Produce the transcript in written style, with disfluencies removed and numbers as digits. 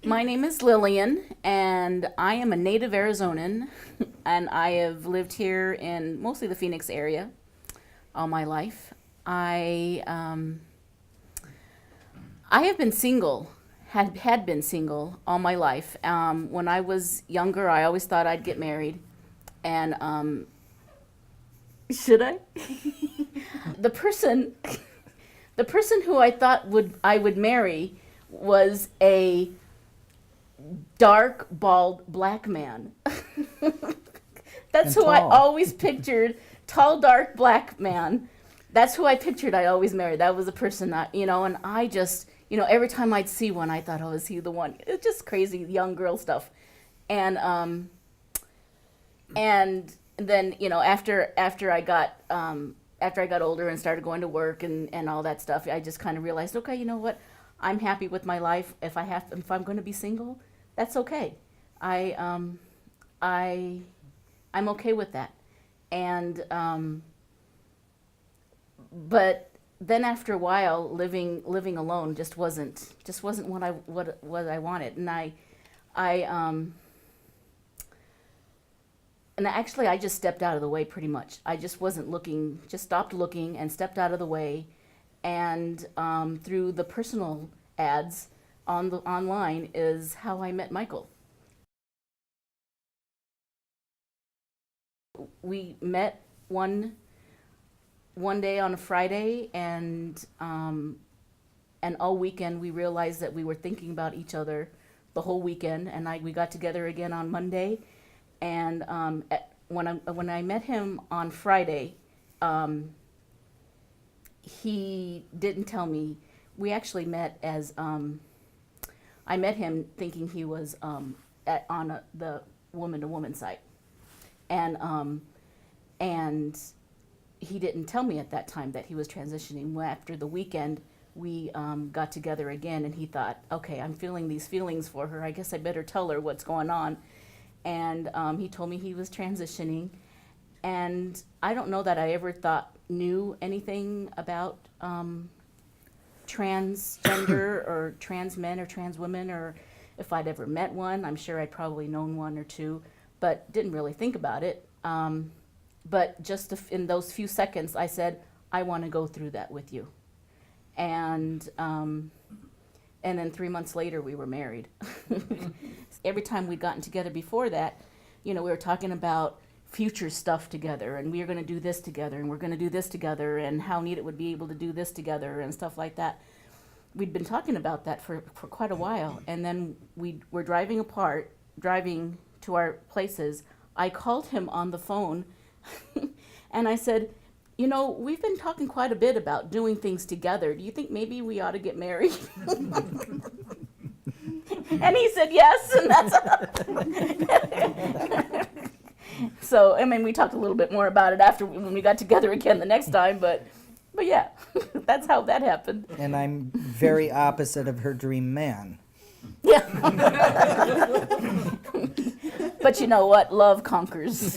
My name is Lillian, and I am a native Arizonan, and I have lived here in mostly the Phoenix area all my life. I have been single, had been single all my life. When I was younger, I always thought I'd get married, and should I? the person, the person who I thought I would marry was a dark, bald, black man. That's And who I tall. always pictured. Tall, dark, black man. That's who I pictured I always married. That was the person and I just, every time I'd see one, I thought, oh, is he the one? It's just crazy young girl stuff. And then, after I got older and started going to work and all that stuff, I just kind of realized, okay, you know what? I'm happy with my life. If I'm going to be single, that's okay. I'm okay with that. And but then after a while, living alone just wasn't what I wanted. And actually, I just stepped out of the way pretty much. I just wasn't looking, just stopped looking and stepped out of the way. And through the personal ads online is how I met Michael. We met one day on a Friday, and all weekend we realized that we were thinking about each other the whole weekend. And we got together again on Monday. And when I met him on Friday, he didn't tell me. We actually met as I met him thinking he was on the woman-to-woman site, and he didn't tell me at that time that he was transitioning. Well, after the weekend, we got together again, and he thought, okay, I'm feeling these feelings for her. I guess I better tell her what's going on. And he told me he was transitioning, and I don't know that I ever knew anything about transgender or trans men or trans women, or if I'd ever met one. I'm sure I'd probably known one or two, but didn't really think about it. But just in those few seconds, I said, I want to go through that with you. And then 3 months later, we were married. Every time we'd gotten together before that, we were talking about future stuff together, and we were going to do this together, and we're going to do this together, and how neat it would be able to do this together, and stuff like that. We'd been talking about that for quite a while, and then we were driving to our places. I called him on the phone, and I said, we've been talking quite a bit about doing things together. Do you think maybe we ought to get married? And he said yes, and that's so, we talked a little bit more about it when we got together again the next time, but yeah, that's how that happened. And I'm very opposite of her dream man. Yeah. But you know what? Love conquers.